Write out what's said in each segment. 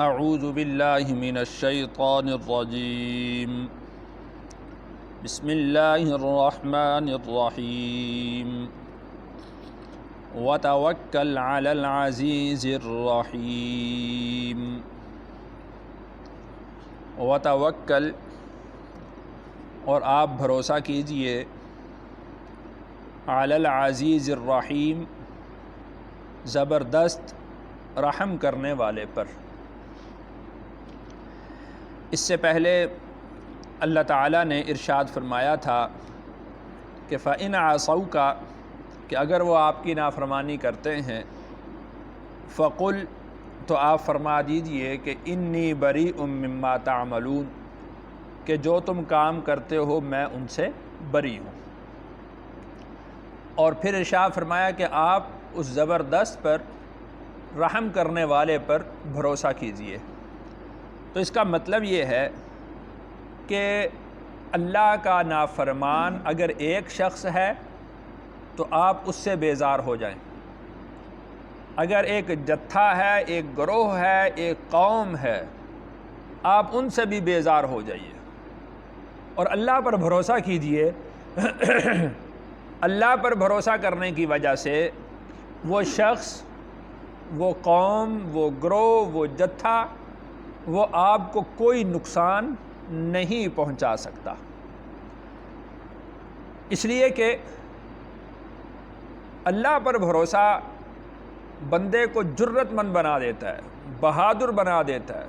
اعوذ باللہ من الشیطان الرجیم بسم اللہ الرحمن الرحیم وتوکل علی العزیز الرحیم۔ وتوکل، اور آپ بھروسہ کیجئے، علی العزیز الرحیم، زبردست رحم کرنے والے پر۔ اس سے پہلے اللہ تعالیٰ نے ارشاد فرمایا تھا کہ فَإِنْ عَصَوْكَ، کہ اگر وہ آپ کی نافرمانی کرتے ہیں، فَقُلْ، تو آپ فرما دیجئے کہ اِنِّی بَرِیءٌ مِّمَّا تَعْمَلُونَ، کہ جو تم کام کرتے ہو میں ان سے بری ہوں۔ اور پھر ارشاد فرمایا کہ آپ اس زبردست پر، رحم کرنے والے پر بھروسہ کیجئے۔ تو اس کا مطلب یہ ہے کہ اللہ کا نافرمان اگر ایک شخص ہے تو آپ اس سے بیزار ہو جائیں، اگر ایک جتھا ہے، ایک گروہ ہے، ایک قوم ہے، آپ ان سے بھی بیزار ہو جائیے اور اللہ پر بھروسہ کیجئے۔ اللہ پر بھروسہ کرنے کی وجہ سے وہ شخص، وہ قوم، وہ گروہ، وہ جتھا، وہ آپ کو کوئی نقصان نہیں پہنچا سکتا، اس لیے کہ اللہ پر بھروسہ بندے کو جرت مند بنا دیتا ہے، بہادر بنا دیتا ہے۔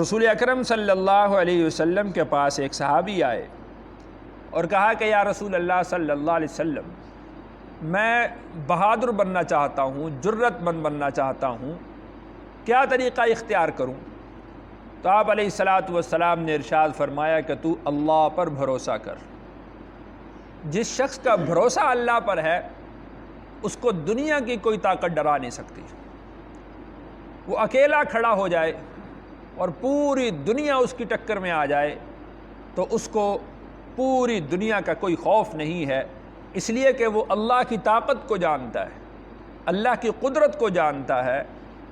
رسول اکرم صلی اللہ علیہ وسلم کے پاس ایک صحابی آئے اور کہا کہ یا رسول اللہ صلی اللہ علیہ وسلم، میں بہادر بننا چاہتا ہوں، جرت مند بننا چاہتا ہوں، کیا طریقہ اختیار کروں؟ تو آپ علیہ الصلاۃ والسلام نے ارشاد فرمایا کہ تو اللہ پر بھروسہ کر۔ جس شخص کا بھروسہ اللہ پر ہے اس کو دنیا کی کوئی طاقت ڈرا نہیں سکتی۔ وہ اکیلا کھڑا ہو جائے اور پوری دنیا اس کی ٹکر میں آ جائے تو اس کو پوری دنیا کا کوئی خوف نہیں ہے، اس لیے کہ وہ اللہ کی طاقت کو جانتا ہے، اللہ کی قدرت کو جانتا ہے،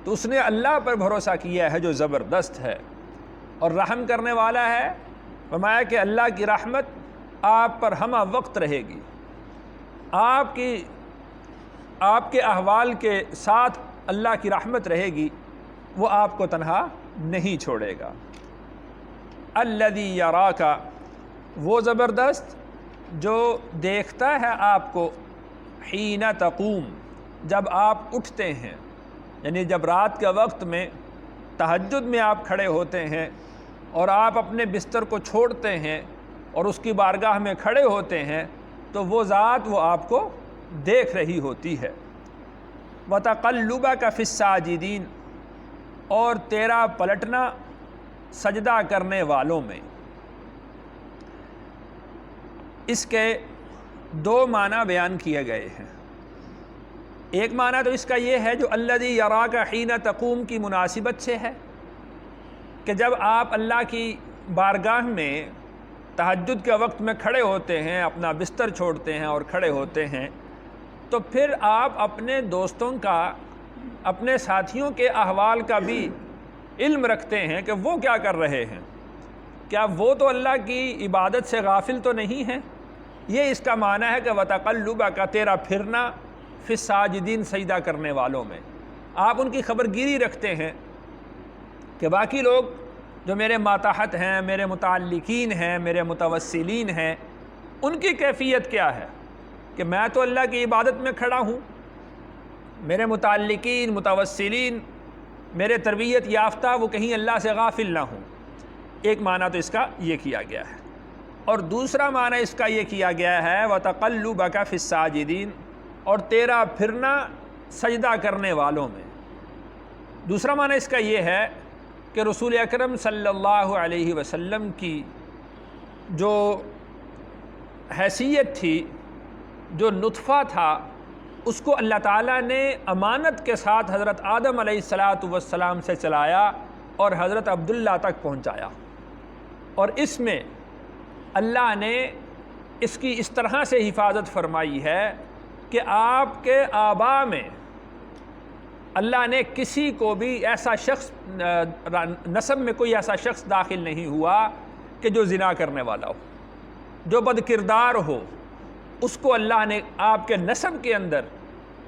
تو اس نے اللہ پر بھروسہ کیا ہے جو زبردست ہے اور رحم کرنے والا ہے۔ فرمایا کہ اللہ کی رحمت آپ پر ہمہ وقت رہے گی، آپ کے احوال کے ساتھ اللہ کی رحمت رہے گی، وہ آپ کو تنہا نہیں چھوڑے گا۔ الذی یراک، وہ زبردست جو دیکھتا ہے آپ کو، حین تقوم، جب آپ اٹھتے ہیں، یعنی جب رات کے وقت میں تہجد میں آپ کھڑے ہوتے ہیں اور آپ اپنے بستر کو چھوڑتے ہیں اور اس کی بارگاہ میں کھڑے ہوتے ہیں تو وہ ذات وہ آپ کو دیکھ رہی ہوتی ہے۔ وَتَقَلُّبَكَ فِي السَّاجِدِينَ، اور تیرا پلٹنا سجدہ کرنے والوں میں۔ اس کے دو معنی بیان کیے گئے ہیں۔ ایک معنی تو اس کا یہ ہے جو الذی یراک حین تقوم کی مناسبت سے ہے کہ جب آپ اللہ کی بارگاہ میں تہجد کے وقت میں کھڑے ہوتے ہیں، اپنا بستر چھوڑتے ہیں اور کھڑے ہوتے ہیں، تو پھر آپ اپنے دوستوں کا، اپنے ساتھیوں کے احوال کا بھی علم رکھتے ہیں کہ وہ کیا کر رہے ہیں، کیا وہ تو اللہ کی عبادت سے غافل تو نہیں ہیں۔ یہ اس کا معنی ہے کہ وَتَقَلُّبَكَ، تیرا پھرنا، فی الساجدین، سجدہ کرنے والوں میں۔ آپ ان کی خبر گیری رکھتے ہیں کہ باقی لوگ جو میرے ماتحت ہیں، میرے متعلقین ہیں، میرے متوسلین ہیں، ان کی کیفیت کیا ہے، کہ میں تو اللہ کی عبادت میں کھڑا ہوں، میرے متعلقین، متوسلین، میرے تربیت یافتہ، وہ کہیں اللہ سے غافل نہ ہوں۔ ایک معنی تو اس کا یہ کیا گیا ہے، اور دوسرا معنی اس کا یہ کیا گیا ہے وَتَقَلُّبَكَ فِي السَّاجِدِينَ، اور تیرا پھرنا سجدہ کرنے والوں میں۔ دوسرا معنی اس کا یہ ہے کہ رسول اکرم صلی اللہ علیہ وسلم کی جو حیثیت تھی، جو نطفہ تھا، اس کو اللہ تعالیٰ نے امانت کے ساتھ حضرت آدم علیہ السلام سے چلایا اور حضرت عبداللہ تک پہنچایا، اور اس میں اللہ نے اس کی اس طرح سے حفاظت فرمائی ہے کہ آپ کے آباء میں اللہ نے کسی کو بھی ایسا شخص نسب میں کوئی ایسا شخص داخل نہیں ہوا کہ جو زنا کرنے والا ہو، جو بد کردار ہو، اس کو اللہ نے آپ کے نسب کے اندر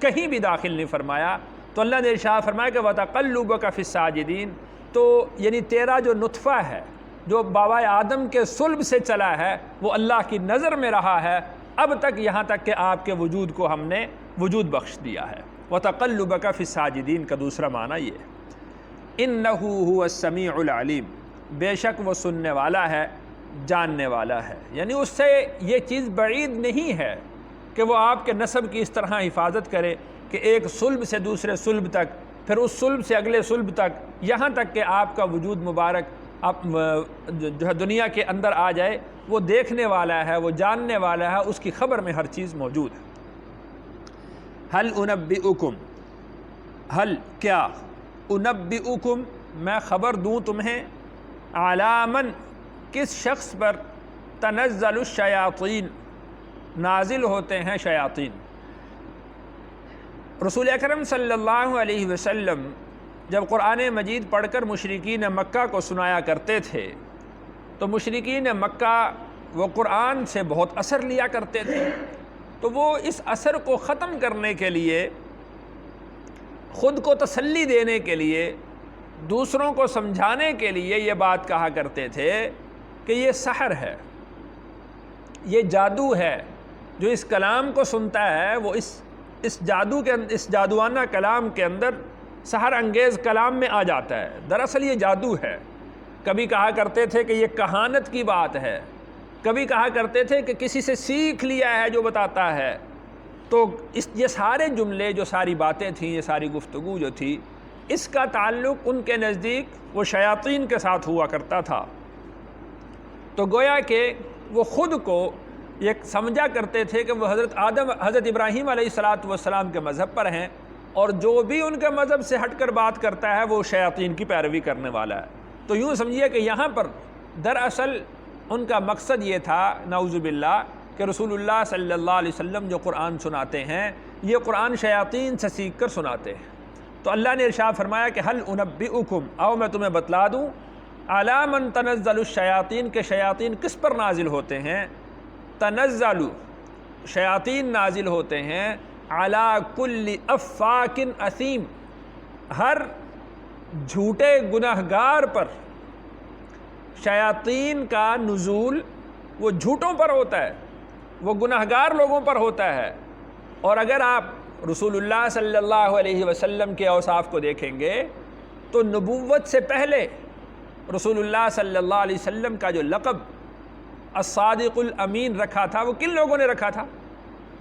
کہیں بھی داخل نہیں فرمایا۔ تو اللہ نے ارشاد فرمایا کہ وَتَقَلُّبَكَ فِي السَّاجِدِينَ، تو یعنی تیرا جو نطفہ ہے جو بابا آدم کے صلب سے چلا ہے وہ اللہ کی نظر میں رہا ہے اب تک، یہاں تک کہ آپ کے وجود کو ہم نے وجود بخش دیا ہے۔ وَتَقَلُّبَكَ فِي السَّاجِدِينَ کا دوسرا معنی یہ ہے إِنَّهُ هُوَ السَّمِيعُ الْعَلِيمُ، بے شک وہ سننے والا ہے، جاننے والا ہے، یعنی اس سے یہ چیز بعید نہیں ہے کہ وہ آپ کے نسب کی اس طرح حفاظت کرے کہ ایک صلب سے دوسرے صلب تک، پھر اس صلب سے اگلے صلب تک، یہاں تک کہ آپ کا وجود مبارک جو ہے دنیا کے اندر آ جائے، وہ دیکھنے والا ہے، وہ جاننے والا ہے، اس کی خبر میں ہر چیز موجود ہے۔ ہل انبئکم، ہل کیا، انبئکم میں خبر دوں تمہیں، علی من کس شخص پر، تنزل الشیاطین نازل ہوتے ہیں شیاطین۔ رسول اکرم صلی اللہ علیہ وسلم جب قرآن مجید پڑھ کر مشرکین مکہ کو سنایا کرتے تھے تو مشرکین مکہ وہ قرآن سے بہت اثر لیا کرتے تھے، تو وہ اس اثر کو ختم کرنے کے لیے، خود کو تسلی دینے کے لیے، دوسروں کو سمجھانے کے لیے یہ بات کہا کرتے تھے کہ یہ سحر ہے، یہ جادو ہے، جو اس کلام کو سنتا ہے وہ اس جادوانہ کلام کے اندر سحر انگیز کلام میں آ جاتا ہے، دراصل یہ جادو ہے۔ کبھی کہا کرتے تھے کہ یہ کہانت کی بات ہے، کبھی کہا کرتے تھے کہ کسی سے سیکھ لیا ہے جو بتاتا ہے۔ تو یہ سارے جملے، جو ساری باتیں تھیں، یہ ساری گفتگو جو تھی، اس کا تعلق ان کے نزدیک وہ شیاطین کے ساتھ ہوا کرتا تھا۔ تو گویا کہ وہ خود کو یہ سمجھا کرتے تھے کہ وہ حضرت ابراہیم علیہ السلام کے مذہب پر ہیں، اور جو بھی ان کے مذہب سے ہٹ کر بات کرتا ہے وہ شیاطین کی پیروی کرنے والا ہے۔ تو یوں سمجھیے کہ یہاں پر دراصل ان کا مقصد یہ تھا، نعوذ باللہ، کہ رسول اللہ صلی اللہ علیہ وسلم جو قرآن سناتے ہیں یہ قرآن شیاطین سے سیکھ کر سناتے ہیں۔ تو اللہ نے ارشاد فرمایا کہ ہل انبئکم، آؤ میں تمہیں بتلا دوں، علی من تنزل الشیاطین، کے شیاطین کس پر نازل ہوتے ہیں، تنزل شیاطین نازل ہوتے ہیں، علی کل افاک اثیم، ہر جھوٹے گنہگار پر شیاطین کا نزول وہ جھوٹوں پر ہوتا ہے، وہ گنہگار لوگوں پر ہوتا ہے۔ اور اگر آپ رسول اللہ صلی اللہ علیہ وسلم کے اوصاف کو دیکھیں گے تو نبوت سے پہلے رسول اللہ صلی اللہ علیہ وسلم کا جو لقب الصادق الامین رکھا تھا وہ کن لوگوں نے رکھا تھا؟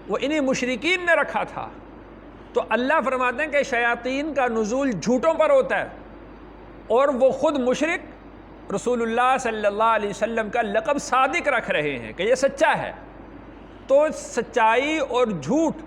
وہ انہی مشرکین نے رکھا تھا۔ تو اللہ فرماتے ہیں کہ شیاطین کا نزول جھوٹوں پر ہوتا ہے، اور وہ خود مشرک رسول اللہ صلی اللہ علیہ وسلم کا لقب صادق رکھ رہے ہیں کہ یہ سچا ہے۔ تو سچائی اور جھوٹ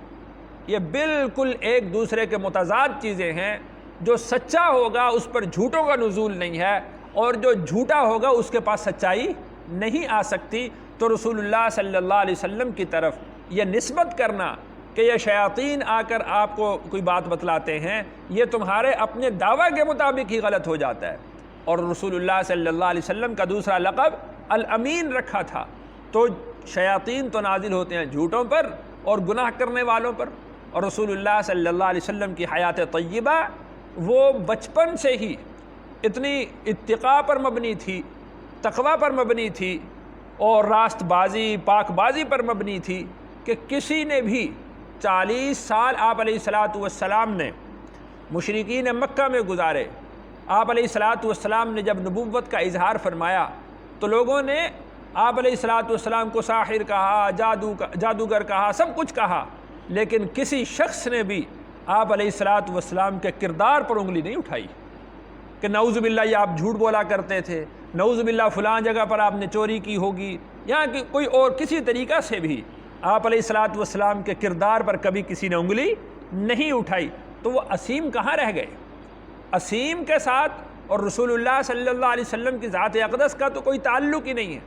یہ بالکل ایک دوسرے کے متضاد چیزیں ہیں۔ جو سچا ہوگا اس پر جھوٹوں کا نزول نہیں ہے، اور جو جھوٹا ہوگا اس کے پاس سچائی نہیں آ سکتی۔ تو رسول اللہ صلی اللہ علیہ وسلم کی طرف یہ نسبت کرنا کہ یہ شیاطین آ کر آپ کو کوئی بات بتلاتے ہیں، یہ تمہارے اپنے دعویٰ کے مطابق ہی غلط ہو جاتا ہے۔ اور رسول اللہ صلی اللہ علیہ وسلم کا دوسرا لقب الامین رکھا تھا۔ تو شیاطین تو نازل ہوتے ہیں جھوٹوں پر اور گناہ کرنے والوں پر، اور رسول اللہ صلی اللہ علیہ وسلم کی حیات طیبہ وہ بچپن سے ہی اتنی اتقاء پر مبنی تھی، تقوی پر مبنی تھی، اور راست بازی، پاک بازی پر مبنی تھی کہ کسی نے بھی 40 سال آپ علیہ السلام نے مشرکین مکہ میں گزارے۔ آپ علیہ السلام نے جب نبوت کا اظہار فرمایا تو لوگوں نے آپ علیہ السلام کو ساحر کہا، جادوگر کہا، سب کچھ کہا، لیکن کسی شخص نے بھی آپ علیہ السلام کے کردار پر انگلی نہیں اٹھائی کہ نعوذ باللہ یہ آپ جھوٹ بولا کرتے تھے، نعوذ باللہ فلاں جگہ پر آپ نے چوری کی ہوگی، یا کہ کوئی اور کسی طریقہ سے بھی آپ علیہ السلام کے کردار پر کبھی کسی نے انگلی نہیں اٹھائی۔ تو وہ اسیم کہاں رہ گئے؟ اسیم کے ساتھ اور رسول اللہ صلی اللہ علیہ وسلم کی ذات اقدس کا تو کوئی تعلق ہی نہیں ہے۔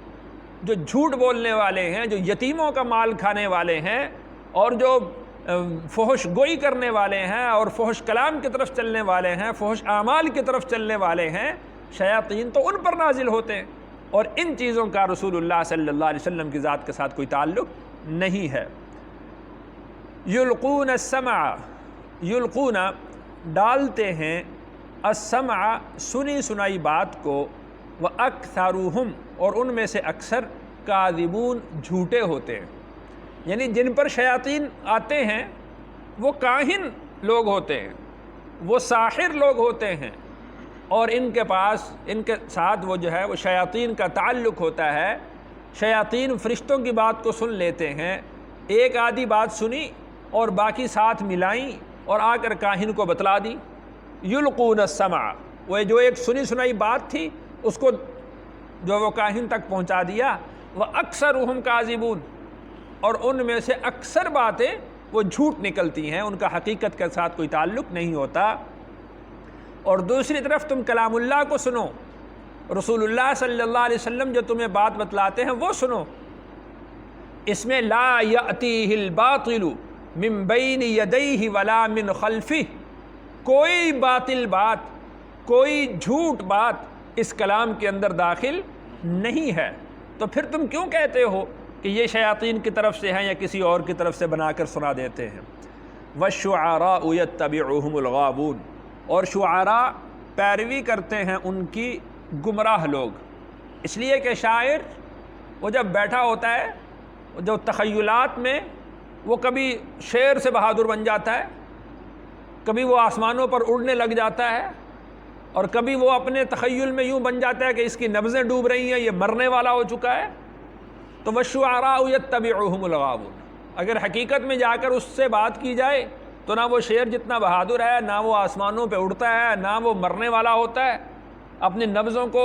جو جھوٹ بولنے والے ہیں، جو یتیموں کا مال کھانے والے ہیں، اور جو فحش گوئی کرنے والے ہیں اور فحش کلام کی طرف چلنے والے ہیں، فحش اعمال کی طرف چلنے والے ہیں، شیاطین تو ان پر نازل ہوتے ہیں، اور ان چیزوں کا رسول اللہ صلی اللہ علیہ وسلم کی ذات کے ساتھ کوئی تعلق نہیں ہے۔ یلقون السمع، یلقون ڈالتے ہیں، السمع سنی سنائی بات کو، وَأَكْثَرُهُمْ اور ان میں سے اکثر کاذبون جھوٹے ہوتے ہیں، یعنی جن پر شیاطین آتے ہیں وہ کاہن لوگ ہوتے ہیں، وہ ساحر لوگ ہوتے ہیں، اور ان کے پاس ان کے ساتھ وہ جو ہے وہ شیاطین کا تعلق ہوتا ہے۔ شیاطین فرشتوں کی بات کو سن لیتے ہیں، ایک آدھی بات سنی اور باقی ساتھ ملائیں اور آ کر کاہن کو بتلا دی۔ یلقون السمع، وہ جو ایک سنی سنائی بات تھی اس کو جو وہ کاہن تک پہنچا دیا۔ وَأَكْثَرُهُمْ كَاذِبُونَ اور ان میں سے اکثر باتیں وہ جھوٹ نکلتی ہیں، ان کا حقیقت کے ساتھ کوئی تعلق نہیں ہوتا۔ اور دوسری طرف تم کلام اللہ کو سنو، رسول اللہ صلی اللہ علیہ وسلم جو تمہیں بات بتلاتے ہیں وہ سنو، اس میں لا یأتیہ الباطل من بین یدیہ ولا من خلفہ، کوئی باطل بات، کوئی جھوٹ بات اس کلام کے اندر داخل نہیں ہے، تو پھر تم کیوں کہتے ہو کہ یہ شیاطین کی طرف سے ہیں یا کسی اور کی طرف سے بنا کر سنا دیتے ہیں۔ وَالشُّعَرَاءُ يَتَّبِعُهُمُ الْغَاوُونَ اور شعراء پیروی کرتے ہیں ان کی گمراہ لوگ، اس لیے کہ شاعر وہ جب بیٹھا ہوتا ہے جو تخیلات میں وہ کبھی شیر سے بہادر بن جاتا ہے، کبھی وہ آسمانوں پر اڑنے لگ جاتا ہے، اور کبھی وہ اپنے تخیل میں یوں بن جاتا ہے کہ اس کی نبضیں ڈوب رہی ہیں، یہ مرنے والا ہو چکا ہے۔ تو وَالشُّعَرَاءُ يَتَّبِعُهُمُ الْغَاوُونَ اگر حقیقت میں جا کر اس سے بات کی جائے تو نہ وہ شیر جتنا بہادر ہے، نہ وہ آسمانوں پہ اڑتا ہے، نہ وہ مرنے والا ہوتا ہے، اپنی نبضوں کو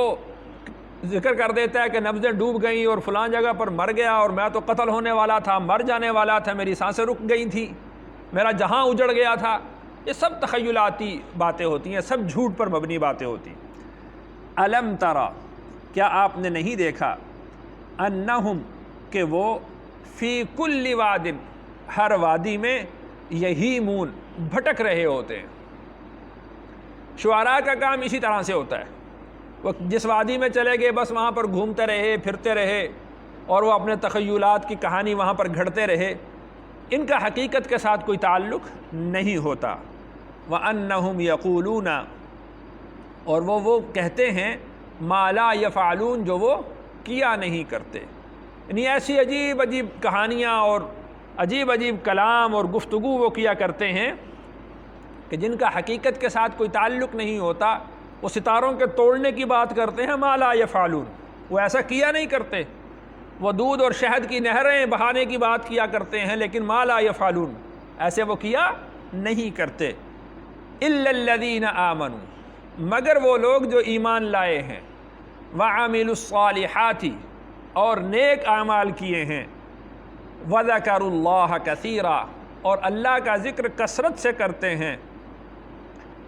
ذکر کر دیتا ہے کہ نبضیں ڈوب گئیں اور فلاں جگہ پر مر گیا، اور میں تو قتل ہونے والا تھا، مر جانے والا تھا، میری سانسیں رک گئی تھی، میرا جہاں اجڑ گیا تھا۔ یہ سب تخیلاتی باتیں ہوتی ہیں، سب جھوٹ پر مبنی باتیں ہوتی ہیں۔ الم ترى کیا آپ نے نہیں دیکھا، انہم کہ وہ فی کل واد ہر وادی میں یہیمون بھٹک رہے ہوتے ہیں۔ شعراء کا کام اسی طرح سے ہوتا ہے، وہ جس وادی میں چلے گئے بس وہاں پر گھومتے رہے، پھرتے رہے، اور وہ اپنے تخیلات کی کہانی وہاں پر گھڑتے رہے، ان کا حقیقت کے ساتھ کوئی تعلق نہیں ہوتا۔ وَأَنَّهُمْ يَقُولُونَ اور وہ کہتے ہیں مَا لَا يَفْعَلُونَ جو وہ کیا نہیں کرتے، یعنی ایسی عجیب عجیب کہانیاں اور عجیب عجیب کلام اور گفتگو وہ کیا کرتے ہیں کہ جن کا حقیقت کے ساتھ کوئی تعلق نہیں ہوتا۔ وہ ستاروں کے توڑنے کی بات کرتے ہیں، مَا لَا يَفْعَلُونَ وہ ایسا کیا نہیں کرتے۔ وہ دودھ اور شہد کی نہریں بہانے کی بات کیا کرتے ہیں، لیکن مَا لَا يَفْعَلُونَ ایسے وہ کیا نہیں کرتے۔ إِلَّا الَّذِينَ آمَنُوا مگر وہ لوگ جو ایمان لائے ہیں، وَعَمِلُوا الصَّالِحَاتِ اور نیک اعمال کیے ہیں، وَذَكَرُوا اللَّهَ كَثِيرًا اور اللہ کا ذکر کثرت سے کرتے ہیں،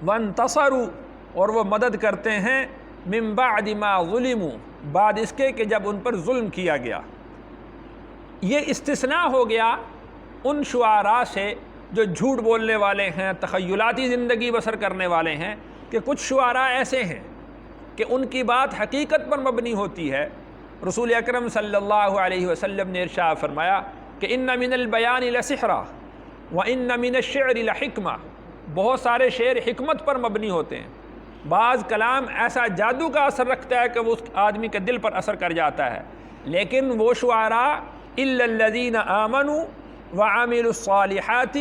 وَانْتَصَرُوا اور وہ مدد کرتے ہیں، مِن بَعْدِ مَا ظُلِمُوا بعد اس کے کہ جب ان پر ظلم کیا گیا۔ یہ استثناء ہو گیا ان شعراء سے جو جھوٹ بولنے والے ہیں، تخیلاتی زندگی بسر کرنے والے ہیں، کہ کچھ شعراء ایسے ہیں کہ ان کی بات حقیقت پر مبنی ہوتی ہے۔ رسول اکرم صلی اللہ علیہ وسلم نے ارشاد فرمایا کہ ان من البیان لسحرا وان من الشعر لحکمہ، بہت سارے شعر حکمت پر مبنی ہوتے ہیں، بعض کلام ایسا جادو کا اثر رکھتا ہے کہ وہ اس آدمی کے دل پر اثر کر جاتا ہے، لیکن وہ شعراء الا الذین آمنوا وعملوا الصالحات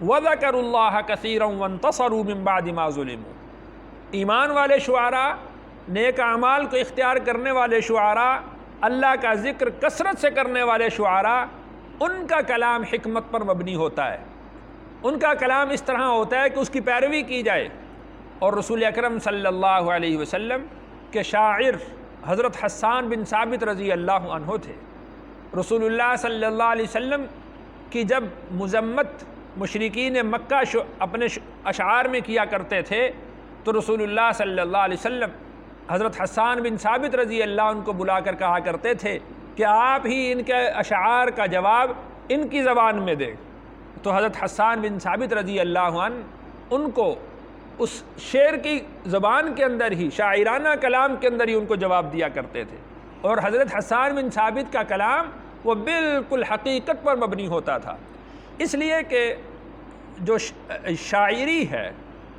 وذکروا اللہ کثیرا وانتصروا من بعد ما ظلموا، ایمان والے شعراء، نیک اعمال کو اختیار کرنے والے شعراء، اللہ کا ذکر کثرت سے کرنے والے شعراء، ان کا کلام حکمت پر مبنی ہوتا ہے، ان کا کلام اس طرح ہوتا ہے کہ اس کی پیروی کی جائے۔ اور رسول اکرم صلی اللہ علیہ وسلم کے شاعر حضرت حسان بن ثابت رضی اللہ عنہ تھے۔ رسول اللہ صلی اللہ علیہ وسلم کی جب مذمت مشرکین مکہ اپنے اشعار میں کیا کرتے تھے تو رسول اللہ صلی اللہ علیہ وسلم حضرت حسان بن ثابت رضی اللہ عنہ کو بلا کر کہا کرتے تھے کہ آپ ہی ان کے اشعار کا جواب ان کی زبان میں دیں، تو حضرت حسان بن ثابت رضی اللہ عنہ ان کو اس شعر کی زبان کے اندر ہی، شاعرانہ کلام کے اندر ہی ان کو جواب دیا کرتے تھے، اور حضرت حسان بن ثابت کا کلام وہ بالکل حقیقت پر مبنی ہوتا تھا، اس لیے کہ جو شاعری ہے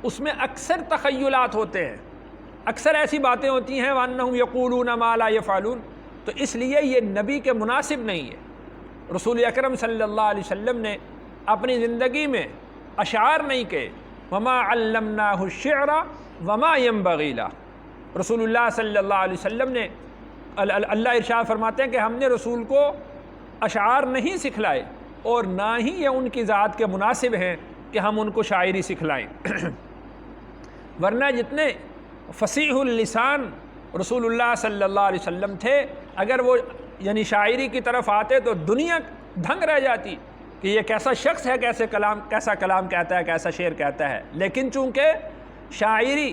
اس میں اکثر تخیلات ہوتے ہیں، اکثر ایسی باتیں ہوتی ہیں وَأَنَّهُمْ يَقُولُونَ مَا لَا يَفْعَلُونَ، تو اس لیے یہ نبی کے مناسب نہیں ہے۔ رسول اکرم صلی اللہ علیہ وسلم نے اپنی زندگی میں اشعار نہیں کہے، وَمَا عَلَّمْنَاهُ الشِّعْرَ وَمَا يَنبَغِي لَهُ، رسول اللہ صلی اللہ علیہ وسلم نے، اللہ ارشاد فرماتے ہیں کہ ہم نے رسول کو اشعار نہیں سکھلائے اور نہ ہی یہ ان کی ذات کے مناسب ہیں کہ ہم ان کو شاعری سکھلائیں ورنہ جتنے فصیح اللسان رسول اللہ صلی اللہ علیہ وسلم تھے، اگر وہ یعنی شاعری کی طرف آتے تو دنیا دھنگ رہ جاتی کہ یہ کیسا شخص ہے، کیسا کلام کہتا ہے، کیسا شعر کہتا ہے۔ لیکن چونکہ شاعری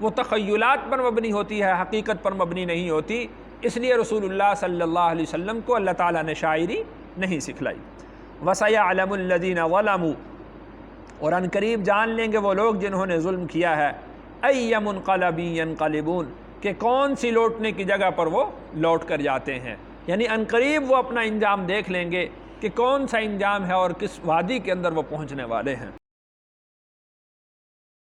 وہ تخیلات پر مبنی ہوتی ہے، حقیقت پر مبنی نہیں ہوتی، اس لیے رسول اللہ صلی اللہ علیہ وسلم کو اللہ تعالیٰ نے شاعری نہیں سکھلائی۔ وَسَيَعْلَمُ الَّذِينَ ظَلَمُوا، اور ان قریب جان لیں گے وہ لوگ جنہوں نے ظلم کیا ہے، أَيَّ مُنْقَلَبٍ يَنْقَلِبُونَ، کہ کون سی لوٹنے کی جگہ پر وہ لوٹ کر جاتے ہیں، یعنی ان قریب وہ اپنا انجام دیکھ لیں گے کہ کون سا انجام ہے اور کس وادی کے اندر وہ پہنچنے والے ہیں۔